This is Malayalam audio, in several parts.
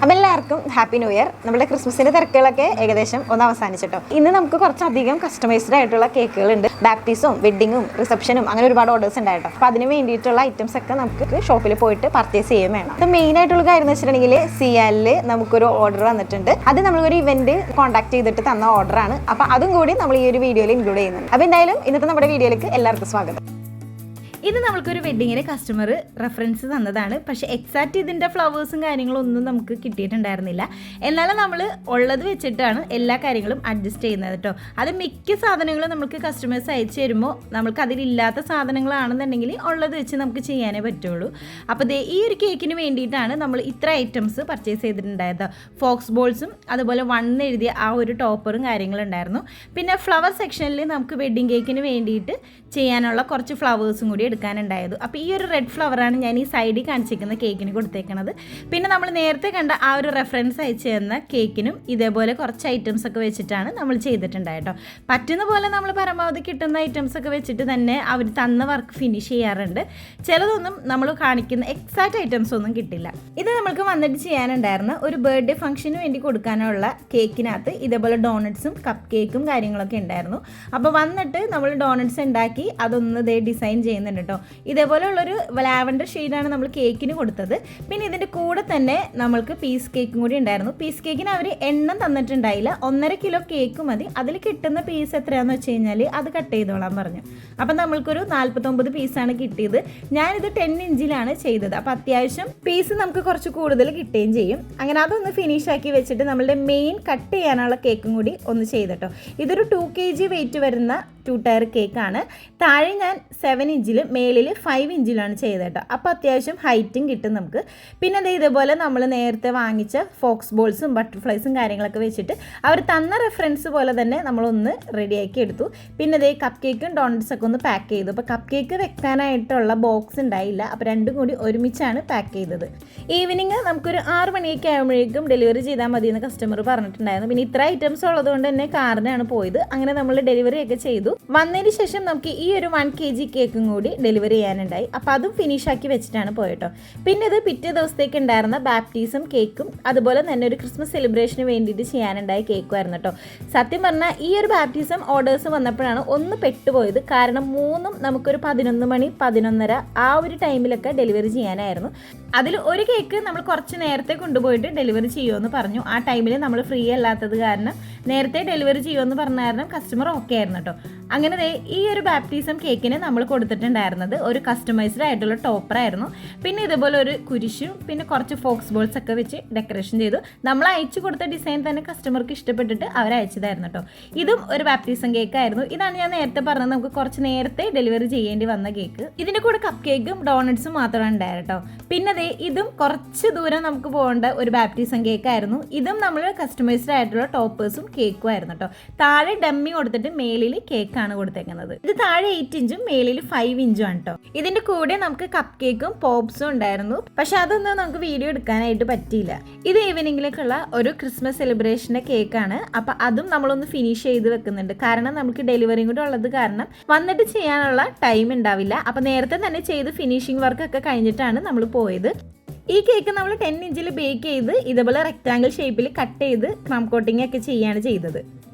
അപ്പോൾ എല്ലാവർക്കും ഹാപ്പി ന്യൂ ഇയർ. നമ്മുടെ ക്രിസ്മസിൻ്റെ തിരക്കുകളൊക്കെ ഏകദേശം ഒന്ന് അവസാനിച്ചിട്ടോ. ഇന്ന് നമുക്ക് കുറച്ചധികം കസ്റ്റമൈസ്ഡ് ആയിട്ടുള്ള കേക്കുകളുണ്ട്. ബാപ്റ്റിസും വെഡ്ഡിങ്ങും റിസപ്ഷനും അങ്ങനെ ഒരുപാട് ഓർഡേഴ്സ് ഉണ്ടായിട്ടോ. അപ്പോൾ അതിന് വേണ്ടിയിട്ടുള്ള ഐറ്റംസ് ഒക്കെ നമുക്ക് ഷോപ്പിൽ പോയിട്ട് പർച്ചേസ് ചെയ്യുകയും വേണം. അപ്പോൾ മെയിൻ ആയിട്ടുള്ള കാര്യം എന്ന് വെച്ചിട്ടുണ്ടെങ്കിൽ സിയാലിൽ നമുക്കൊരു ഓർഡർ വന്നിട്ടുണ്ട്. അത് നമ്മളൊരു ഇവന്റ് കോൺടാക്ട് ചെയ്തിട്ട് തന്ന ഓർഡറാണ്. അപ്പോൾ അതും കൂടി നമ്മൾ ഈ ഒരു വീഡിയോയിൽ ഇൻക്ലൂഡ് ചെയ്യുന്നുണ്ട്. അപ്പോൾ എന്തായാലും ഇന്നത്തെ നമ്മുടെ വീഡിയോയിലേക്ക് എല്ലാവർക്കും സ്വാഗതം. ഇത് നമ്മൾക്കൊരു വെഡ്ഡിങ്ങിന് കസ്റ്റമർ റെഫറൻസ് തന്നതാണ്. പക്ഷേ എക്സാക്റ്റ് ഇതിൻ്റെ ഫ്ലവേഴ്സും കാര്യങ്ങളും ഒന്നും നമുക്ക് കിട്ടിയിട്ടുണ്ടായിരുന്നില്ല. എന്നാലും നമ്മൾ ഉള്ളത് വെച്ചിട്ടാണ് എല്ലാ കാര്യങ്ങളും അഡ്ജസ്റ്റ് ചെയ്യുന്നത് കേട്ടോ. അത് മിക്ക സാധനങ്ങളും നമുക്ക് കസ്റ്റമേഴ്സ് അയച്ചു തരുമ്പോൾ നമുക്ക് അതിലില്ലാത്ത സാധനങ്ങളാണെന്നുണ്ടെങ്കിൽ ഉള്ളത് വെച്ച് നമുക്ക് ചെയ്യാനേ പറ്റുള്ളൂ. അപ്പോൾ ഈ ഒരു കേക്കിന് വേണ്ടിയിട്ടാണ് നമ്മൾ ഇത്ര ഐറ്റംസ് പർച്ചേസ് ചെയ്തിട്ടുണ്ടായത്. ഫോക്സ് ബോൾസും അതുപോലെ 1 എഴുതിയ ആ ഒരു ടോപ്പറും കാര്യങ്ങളുണ്ടായിരുന്നു. പിന്നെ ഫ്ലവർ സെക്ഷനിൽ നമുക്ക് വെഡ്ഡിങ് കേക്കിന് വേണ്ടിയിട്ട് ചെയ്യാനുള്ള കുറച്ച് ഫ്ലവേഴ്സും കൂടി എടുക്കാനുണ്ടായത്. അപ്പോൾ ഈ ഒരു റെഡ് ഫ്ലവറാണ് ഞാൻ ഈ സൈഡിൽ കാണിച്ചിരിക്കുന്ന കേക്കിന് കൊടുത്തേക്കുന്നത്. പിന്നെ നമ്മൾ നേരത്തെ കണ്ട ആ ഒരു റെഫറൻസ് അയച്ചു തന്ന കേക്കിനും ഇതേപോലെ കുറച്ച് ഐറ്റംസ് ഒക്കെ വെച്ചിട്ടാണ് നമ്മൾ ചെയ്തിട്ടുണ്ടായിട്ടോ. പറ്റുന്ന പോലെ നമ്മൾ പരമാവധി കിട്ടുന്ന ഐറ്റംസ് ഒക്കെ വെച്ചിട്ട് തന്നെ അവർ തന്ന വർക്ക് ഫിനിഷ് ചെയ്യാറുണ്ട്. ചിലതൊന്നും നമ്മൾ കാണിക്കുന്ന എക്സാക്റ്റ് ഐറ്റംസ് ഒന്നും കിട്ടില്ല. ഇത് നമ്മൾക്ക് വന്നിട്ട് ചെയ്യാനുണ്ടായിരുന്ന ഒരു ബർത്ത്ഡേ ഫംഗ്ഷന് വേണ്ടി കൊടുക്കാനുള്ള കേക്കിനകത്ത് ഇതേപോലെ ഡോണറ്റ്സും കപ്പ് കേക്കും കാര്യങ്ങളൊക്കെ ഉണ്ടായിരുന്നു. അപ്പോൾ വന്നിട്ട് നമ്മൾ ഡോണറ്റ്സ് ഉണ്ടാക്കി അതൊന്ന് ഡിസൈൻ ചെയ്യുന്നുണ്ട് കേട്ടോ. ഇതേപോലെയുള്ളൊരു ലാവൻഡർ ഷെയ്ഡാണ് നമ്മൾ കേക്കിന് കൊടുത്തത്. പിന്നെ ഇതിൻ്റെ കൂടെ തന്നെ നമ്മൾക്ക് പീസ് കേക്കും കൂടി ഉണ്ടായിരുന്നു. പീസ് കേക്കിന് അവർ എണ്ണം തന്നിട്ടുണ്ടായില്ല. 1.5 കിലോ കേക്ക് മതി. അതിൽ കിട്ടുന്ന പീസ് എത്രയാണെന്ന് വെച്ച് കഴിഞ്ഞാൽ അത് കട്ട് ചെയ്തോളാൻ പറഞ്ഞു. അപ്പം നമ്മൾക്കൊരു 49 പീസാണ് കിട്ടിയത്. ഞാനിത് 10 ഇഞ്ചിലാണ് ചെയ്തത്. അപ്പം അത്യാവശ്യം പീസ് നമുക്ക് കുറച്ച് കൂടുതൽ കിട്ടുകയും ചെയ്യും. അങ്ങനെ അതൊന്ന് ഫിനിഷ് ആക്കി വെച്ചിട്ട് നമ്മളുടെ മെയിൻ കട്ട് ചെയ്യാനുള്ള കേക്കും കൂടി ഒന്ന് ചെയ്തിട്ടോ. ഇതൊരു 2 kg വെയിറ്റ് വരുന്ന 2 ടയർ കേക്കാണ്. താഴെ ഞാൻ 7 ഇഞ്ചിൽ മേലിൽ 5 ഇഞ്ചിലാണ് ചെയ്തത് കേട്ടോ. അപ്പോൾ അത്യാവശ്യം ഹൈറ്റും കിട്ടും നമുക്ക്. പിന്നെ അത് ഇതുപോലെ നമ്മൾ നേരത്തെ വാങ്ങിച്ച ഫോക്സ് ബോൾസും ബട്ടർഫ്ലൈസും കാര്യങ്ങളൊക്കെ വെച്ചിട്ട് അവർ തന്ന റെഫറൻസ് പോലെ തന്നെ നമ്മളൊന്ന് റെഡിയാക്കി എടുത്തു. പിന്നെ അതേ കപ്പ് കേക്കും ഡോണറ്റ്സ് ഒക്കെ ഒന്ന് പാക്ക് ചെയ്തു. അപ്പോൾ കപ്പ് കേക്ക് വെക്കാനായിട്ടുള്ള ബോക്സ് ഉണ്ടായില്ല. അപ്പോൾ രണ്ടും കൂടി ഒരുമിച്ചാണ് പാക്ക് ചെയ്തത്. ഈവനിങ് നമുക്കൊരു 6 മണിയൊക്കെ ആകുമ്പോഴേക്കും ഡെലിവറി ചെയ്താൽ മതി എന്ന് കസ്റ്റമർ പറഞ്ഞിട്ടുണ്ടായിരുന്നു. പിന്നെ ഇത്ര ഐറ്റംസ് ഉള്ളതുകൊണ്ട് തന്നെ കാറിനാണ് പോയത്. അങ്ങനെ നമ്മൾ ഡെലിവറി ഒക്കെ ചെയ്തു. വന്നതിന് ശേഷം നമുക്ക് ഈ ഒരു 1 kg കേക്കും കൂടി ഡെലിവറി ചെയ്യാനുണ്ടായി. അപ്പോൾ അതും ഫിനിഷാക്കി വെച്ചിട്ടാണ് പോയിട്ടോ. പിന്നെ ഇത് പിറ്റേ ദിവസത്തേക്ക് ഉണ്ടായിരുന്ന ബാപ്റ്റിസും കേക്കും അതുപോലെ തന്നെ ഒരു ക്രിസ്മസ് സെലിബ്രേഷന് വേണ്ടിയിട്ട് ചെയ്യാനുണ്ടായ കേക്കുമായിരുന്നു കേട്ടോ. സത്യം പറഞ്ഞാൽ ഈ ഒരു ബാപ്റ്റിസം ഓർഡേഴ്സ് വന്നപ്പോഴാണ് ഒന്ന് പെട്ടുപോയത്. കാരണം 3ഉം നമുക്കൊരു 11 മണി 11:30 ആ ഒരു ടൈമിലൊക്കെ ഡെലിവറി ചെയ്യാനായിരുന്നു. അതിൽ ഒരു കേക്ക് നമ്മൾ കുറച്ച് നേരത്തെ കൊണ്ടുപോയിട്ട് ഡെലിവറി ചെയ്യുമെന്ന് പറഞ്ഞു. ആ ടൈമിൽ നമ്മൾ ഫ്രീ അല്ലാത്തത് കാരണം നേരത്തെ ഡെലിവറി ചെയ്യുമെന്ന് പറഞ്ഞ കാരണം കസ്റ്റമർ ഓക്കെ ആയിരുന്നു കേട്ടോ. അങ്ങനെ ഈ ഒരു ബാപ്റ്റിസം കേക്കിന് നമ്മൾ കൊടുത്തിട്ടുണ്ടായിരുന്നത് ഒരു കസ്റ്റമൈസ്ഡ് ആയിട്ടുള്ള ടോപ്പറായിരുന്നു. പിന്നെ ഇതുപോലെ ഒരു കുരിശും പിന്നെ കുറച്ച് ഫോക്സ് ബോൾസ് ഒക്കെ വെച്ച് ഡെക്കറേഷൻ ചെയ്തു. നമ്മൾ അയച്ചു കൊടുത്ത ഡിസൈൻ തന്നെ കസ്റ്റമർക്ക് ഇഷ്ടപ്പെട്ടിട്ട് അവർ അയച്ചതായിരുന്നു കേട്ടോ. ഇതും ഒരു ബാപ്റ്റിസം കേക്കായിരുന്നു. ഇതാണ് ഞാൻ നേരത്തെ പറഞ്ഞത് നമുക്ക് കുറച്ച് നേരത്തെ ഡെലിവറി ചെയ്യേണ്ടി വന്ന കേക്ക്. ഇതിൻ്റെ കൂടെ കപ്പ് കേക്കും ഡോണറ്റ്സും മാത്രമാണ് ഉണ്ടായത് കേട്ടോ. പിന്നെ ഇതും കുറച്ച് ദൂരം നമുക്ക് പോകേണ്ട ഒരു ബാപ്റ്റിസം കേക്കായിരുന്നു. ഇതും നമ്മൾ കസ്റ്റമൈസ്ഡ് ആയിട്ടുള്ള ടോപ്പേഴ്സും കേക്കും ആയിരുന്നു കേട്ടോ. താഴെ ഡമ്മി കൊടുത്തിട്ട് മേലിൽ കേക്കാണ് കൊടുത്തേക്കുന്നത്. ഇത് താഴെ 8 ഇഞ്ചും മേലിൽ 5 ഇഞ്ചും ആണ് കേട്ടോ. ഇതിന്റെ കൂടെ നമുക്ക് കപ്പ് കേക്കും പോപ്സും ഉണ്ടായിരുന്നു. പക്ഷെ അതൊന്നും നമുക്ക് വീഡിയോ എടുക്കാനായിട്ട് പറ്റിയില്ല. ഇത് ഈവനിങ്ങിലേക്കുള്ള ഒരു ക്രിസ്മസ് സെലിബ്രേഷന്റെ കേക്കാണ്. അപ്പൊ അതും നമ്മളൊന്ന് ഫിനിഷ് ചെയ്ത് വെക്കുന്നുണ്ട്. കാരണം നമുക്ക് ഡെലിവറിയും കൂടെ ഉള്ളത് കാരണം വന്നിട്ട് ചെയ്യാനുള്ള ടൈം ഉണ്ടാവില്ല. അപ്പൊ നേരത്തെ തന്നെ ചെയ്ത് ഫിനിഷിംഗ് വർക്ക് ഒക്കെ കഴിഞ്ഞിട്ടാണ് നമ്മൾ പോയത്. ഈ കേക്ക് നമ്മൾ 10 ഇഞ്ചിൽ ബേക്ക് ചെയ്ത് ഇതേപോലെ റെക്റ്റാങ്കിൾ ഷേപ്പിൽ കട്ട് ചെയ്ത് ക്രം കോട്ടിംഗ് ഒക്കെ ചെയ്യാണ് ചെയ്തത്.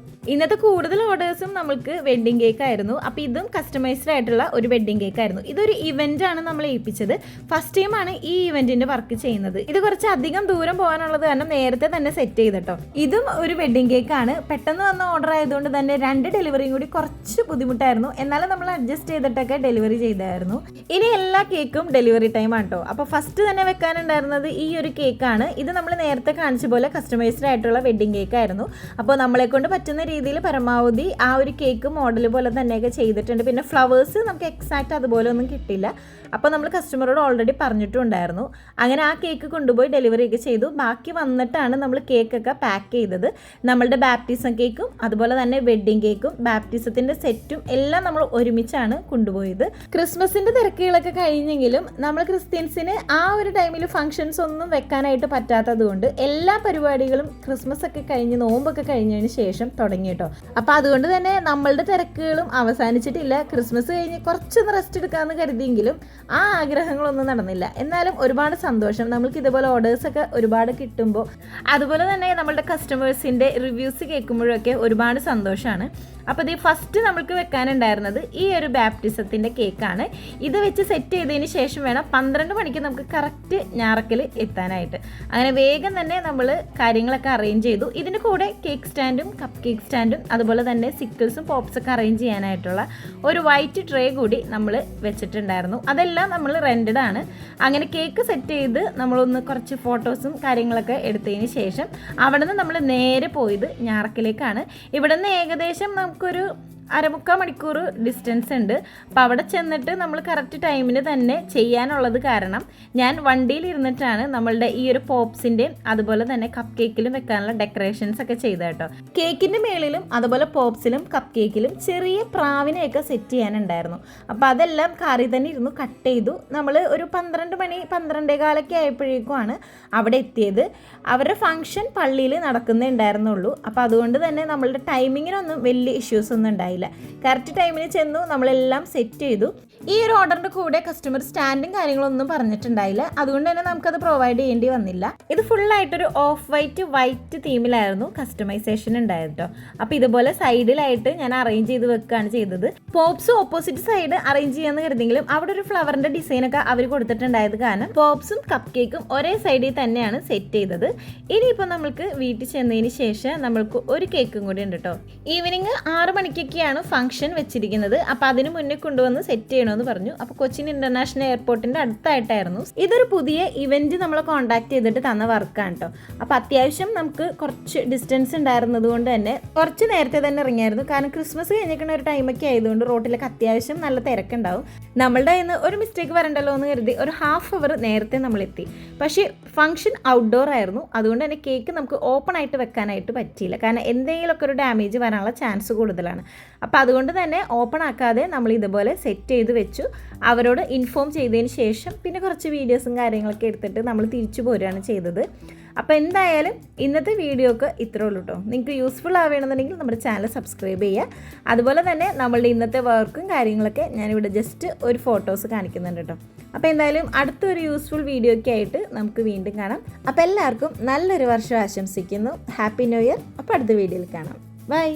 ഇന്നത്തെ കൂടുതൽ ഓർഡേഴ്സും നമ്മൾക്ക് വെഡ്ഡിങ് കേക്ക് ആയിരുന്നു. അപ്പോൾ ഇതും കസ്റ്റമൈസ്ഡ് ആയിട്ടുള്ള ഒരു വെഡ്ഡിങ് കേക്ക് ആയിരുന്നു. ഇതൊരു ഇവന്റ് ആണ് നമ്മൾ ഏൽപ്പിച്ചത്. ഫസ്റ്റ് ടൈമാണ് ഈ ഇവന്റിന്റെ വർക്ക് ചെയ്യുന്നത്. ഇത് കുറച്ച് അധികം ദൂരം പോകാനുള്ളത് കാരണം നേരത്തെ തന്നെ സെറ്റ് ചെയ്തിട്ടോ. ഇതും ഒരു വെഡ്ഡിങ് കേക്ക് ആണ്. പെട്ടെന്ന് വന്ന ഓർഡർ ആയതുകൊണ്ട് തന്നെ 2 ഡെലിവറിയും കൂടി കുറച്ച് ബുദ്ധിമുട്ടായിരുന്നു. എന്നാലും നമ്മൾ അഡ്ജസ്റ്റ് ചെയ്തിട്ടൊക്കെ ഡെലിവറി ചെയ്തായിരുന്നു. ഇനി എല്ലാ കേക്കും ഡെലിവറി ടൈം ആണ് കേട്ടോ. അപ്പോൾ ഫസ്റ്റ് തന്നെ വെക്കാനുണ്ടായിരുന്നത് ഈ ഒരു കേക്കാണ്. ഇത് നമ്മൾ നേരത്തെ കാണിച്ച പോലെ കസ്റ്റമൈസ്ഡ് ആയിട്ടുള്ള വെഡ്ഡിങ് കേക്ക് ആയിരുന്നു. അപ്പോൾ നമ്മളെ കൊണ്ട് പറ്റുന്ന രീതിയിൽ പരമാവധി ആ ഒരു കേക്ക് മോഡൽ പോലെ തന്നെയൊക്കെ ചെയ്തിട്ടുണ്ട്. പിന്നെ ഫ്ലവേഴ്സ് നമുക്ക് എക്സാക്റ്റ് അതുപോലെ ഒന്നും കിട്ടില്ല. അപ്പോൾ നമ്മൾ കസ്റ്റമറോട് ഓൾറെഡി പറഞ്ഞിട്ടുണ്ടായിരുന്നു. അങ്ങനെ ആ കേക്ക് കൊണ്ടുപോയി ഡെലിവറി ഒക്കെ ചെയ്തു. ബാക്കി വന്നിട്ടാണ് നമ്മൾ കേക്കൊക്കെ പാക്ക് ചെയ്തത്. നമ്മളുടെ ബാപ്റ്റിസം കേക്കും അതുപോലെ തന്നെ വെഡ്ഡിങ് കേക്കും ബാപ്റ്റിസത്തിൻ്റെ സെറ്റും എല്ലാം നമ്മൾ ഒരുമിച്ചാണ് കൊണ്ടുപോയത്. ക്രിസ്മസിൻ്റെ തിരക്കുകളൊക്കെ കഴിഞ്ഞെങ്കിലും നമ്മൾ ക്രിസ്ത്യൻസിന് ആ ഒരു ടൈമിൽ ഫംഗ്ഷൻസ് ഒന്നും വെക്കാനായിട്ട് പറ്റാത്തത് കൊണ്ട് എല്ലാ പരിപാടികളും ക്രിസ്മസ് ഒക്കെ കഴിഞ്ഞ് നോമ്പൊക്കെ കഴിഞ്ഞതിന് ശേഷം തുടങ്ങി തുടങ്ങി കേട്ടോ. അപ്പോൾ അതുകൊണ്ട് തന്നെ നമ്മളുടെ തിരക്കുകളും അവസാനിച്ചിട്ടില്ല. ക്രിസ്മസ് കഴിഞ്ഞ് കുറച്ചൊന്ന് റെസ്റ്റ് എടുക്കാമെന്ന് കരുതിയെങ്കിലും ആ ആഗ്രഹങ്ങളൊന്നും നടന്നില്ല. എന്നാലും ഒരുപാട് സന്തോഷം, നമ്മൾക്ക് ഇതുപോലെ ഓർഡേഴ്സൊക്കെ ഒരുപാട് കിട്ടുമ്പോൾ, അതുപോലെ തന്നെ നമ്മളുടെ കസ്റ്റമേഴ്സിൻ്റെ റിവ്യൂസ് കേൾക്കുമ്പോഴൊക്കെ ഒരുപാട് സന്തോഷമാണ്. അപ്പോൾ ഇത് ഫസ്റ്റ് നമ്മൾക്ക് വെക്കാനുണ്ടായിരുന്നത് ഈ ഒരു ബാപ്റ്റിസത്തിൻ്റെ കേക്കാണ്. ഇത് വെച്ച് സെറ്റ് ചെയ്തതിന് ശേഷം വേണം 12 മണിക്ക് നമുക്ക് കറക്റ്റ് ഞാറക്കൽ എത്താനായിട്ട്. അങ്ങനെ വേഗം തന്നെ നമ്മൾ കാര്യങ്ങളൊക്കെ അറേഞ്ച് ചെയ്തു. ഇതിൻ്റെ കൂടെ കേക്ക് സ്റ്റാൻഡും കപ്പ് കേക്ക് സ്റ്റാൻഡും അതുപോലെ തന്നെ സിക്കിൾസും പോപ്സൊക്കെ അറേഞ്ച് ചെയ്യാനായിട്ടുള്ള ഒരു വൈറ്റ് ട്രേ കൂടി നമ്മൾ വെച്ചിട്ടുണ്ടായിരുന്നു. അതെല്ലാം നമ്മൾ റെൻറ്റഡ് ആണ്. അങ്ങനെ കേക്ക് സെറ്റ് ചെയ്ത് നമ്മളൊന്ന് കുറച്ച് ഫോട്ടോസും കാര്യങ്ങളൊക്കെ എടുത്തതിന് ശേഷം അവിടെ നിന്ന് നമ്മൾ നേരെ പോയത് ഞാറക്കലേക്കാണ്. ഇവിടെ നിന്ന് ഏകദേശം നമുക്കൊരു 1/4 മണിക്കൂർ ഡിസ്റ്റൻസ് ഉണ്ട്. അപ്പോൾ അവിടെ ചെന്നിട്ട് നമ്മൾ കറക്റ്റ് ടൈമിന് തന്നെ ചെയ്യാനുള്ളത് കാരണം ഞാൻ വണ്ടിയിൽ ഇരുന്നിട്ടാണ് നമ്മളുടെ ഈ ഒരു പോപ്സിൻ്റെയും അതുപോലെ തന്നെ കപ്പ് കേക്കിലും വെക്കാനുള്ള ഡെക്കറേഷൻസ് ഒക്കെ ചെയ്തത് കേട്ടോ. കേക്കിൻ്റെ മേളിലും അതുപോലെ പോപ്സിലും കപ്പ് കേക്കിലും ചെറിയ പ്രാവിനെയൊക്കെ സെറ്റ് ചെയ്യാനുണ്ടായിരുന്നു. അപ്പോൾ അതെല്ലാം കാറിൽ തന്നെ ഇരുന്നു കട്ട് ചെയ്തു. നമ്മൾ ഒരു 12 മണി 12:15 ആയപ്പോഴേക്കുമാണ് അവിടെ എത്തിയത്. അവരുടെ ഫംഗ്ഷൻ പള്ളിയിൽ നടക്കുന്നേ ഉണ്ടായിരുന്നുള്ളൂ. അപ്പോൾ അതുകൊണ്ട് തന്നെ നമ്മളുടെ ടൈമിങ്ങിനൊന്നും വലിയ ഇഷ്യൂസ് ഒന്നും ഉണ്ടായില്ല. കറക്റ്റ് ടൈമിന് ചെന്നു, നമ്മളെല്ലാം സെറ്റ് ചെയ്തു. ഈ ഒരു ഓർഡറിൻ്റെ കൂടെ കസ്റ്റമർ സ്റ്റാൻഡും കാര്യങ്ങളൊന്നും പറഞ്ഞിട്ടുണ്ടായില്ല. അതുകൊണ്ട് തന്നെ നമുക്കത് പ്രൊവൈഡ് ചെയ്യേണ്ടി വന്നില്ല. ഇത് ഫുള്ളായിട്ടൊരു ഓഫ് വൈറ്റ് തീമിലായിരുന്നു കസ്റ്റമൈസേഷൻ ഉണ്ടായത് കേട്ടോ. അപ്പോൾ ഇതുപോലെ സൈഡിലായിട്ട് ഞാൻ അറേഞ്ച് ചെയ്ത് വെക്കുകയാണ് ചെയ്തത്. പോപ്സ് ഓപ്പോസിറ്റ് സൈഡ് അറേഞ്ച് ചെയ്യാമെന്ന് കരുതെങ്കിലും അവിടെ ഒരു ഫ്ലവറിൻ്റെ ഡിസൈനൊക്കെ അവർ കൊടുത്തിട്ടുണ്ടായത് കാരണം പോപ്സും കപ്പ് കേക്കും ഒരേ സൈഡിൽ തന്നെയാണ് സെറ്റ് ചെയ്തത്. ഇനിയിപ്പോൾ നമ്മൾക്ക് വീട്ടിൽ ചെന്നതിന് ശേഷം നമ്മൾക്ക് ഒരു കേക്കും കൂടി ഉണ്ട് കേട്ടോ. ഈവനിങ് 6 മണിക്കൊക്കെയാണ് ഫംഗ്ഷൻ വെച്ചിരിക്കുന്നത്. അപ്പോൾ അതിന് മുന്നേ കൊണ്ടുവന്ന് സെറ്റ് ചെയ്യണമെന്ന് പറഞ്ഞു. അപ്പോൾ കൊച്ചിൻ ഇന്റർനാഷണൽ എയർപോർട്ടിൻ്റെ അടുത്തായിട്ടായിരുന്നു. ഇതൊരു പുതിയ ഇവന്റ് നമ്മളെ കോൺടാക്ട് ചെയ്തിട്ട് തന്ന വർക്കാണ് കേട്ടോ. അപ്പോൾ അത്യാവശ്യം നമുക്ക് കുറച്ച് ഡിസ്റ്റൻസ് ഉണ്ടായിരുന്നത് കൊണ്ട് തന്നെ കുറച്ച് നേരത്തെ തന്നെ ഇറങ്ങിയായിരുന്നു. കാരണം ക്രിസ്മസ് കഴിഞ്ഞിരിക്കുന്ന ഒരു ടൈമൊക്കെ ആയതുകൊണ്ട് റോട്ടിലൊക്കെ അത്യാവശ്യം നല്ല തിരക്കുണ്ടാവും. നമ്മളുടെ കയ്യിൽ ഒരു മിസ്റ്റേക്ക് വരണ്ടല്ലോ എന്ന് കരുതി ഒരു ഹാഫ് അവർ നേരത്തെ നമ്മളെത്തി. പക്ഷേ ഫംഗ്ഷൻ ഔട്ട്ഡോർ ആയിരുന്നു. അതുകൊണ്ട് തന്നെ കേക്ക് നമുക്ക് ഓപ്പൺ ആയിട്ട് വെക്കാനായിട്ട് പറ്റിയില്ല. കാരണം എന്തെങ്കിലുമൊക്കെ ഒരു ഡാമേജ് വരാനുള്ള ചാൻസ് കൂടുതലാണ്. അപ്പോൾ അതുകൊണ്ട് തന്നെ ഓപ്പൺ ആക്കാതെ നമ്മൾ ഇതുപോലെ സെറ്റ് ചെയ്ത് വെച്ചു. അവരോട് ഇൻഫോം ചെയ്തതിന് ശേഷം പിന്നെ കുറച്ച് വീഡിയോസും കാര്യങ്ങളൊക്കെ എടുത്തിട്ട് നമ്മൾ തിരിച്ചു പോരുകയാണ് ചെയ്തത്. അപ്പോൾ എന്തായാലും ഇന്നത്തെ വീഡിയോക്ക് ഇത്രേ ഉള്ളൂ കേട്ടോ. നിങ്ങൾക്ക് യൂസ്ഫുൾ ആവുകയാണെന്നുണ്ടെങ്കിൽ നമ്മുടെ ചാനൽ സബ്സ്ക്രൈബ് ചെയ്യുക. അതുപോലെ തന്നെ നമ്മളുടെ ഇന്നത്തെ വർക്കും കാര്യങ്ങളൊക്കെ ഞാനിവിടെ ജസ്റ്റ് ഒരു ഫോട്ടോസ് കാണിക്കുന്നുണ്ട് കേട്ടോ. അപ്പോൾ എന്തായാലും അടുത്തൊരു യൂസ്ഫുൾ വീഡിയോ ഒക്കെ ആയിട്ട് നമുക്ക് വീണ്ടും കാണാം. അപ്പോൾ എല്ലാവർക്കും നല്ലൊരു വർഷം ആശംസിക്കുന്നു. Happy new year. അപ്പോൾ അടുത്ത വീഡിയോയിൽ കാണാം. ബൈ.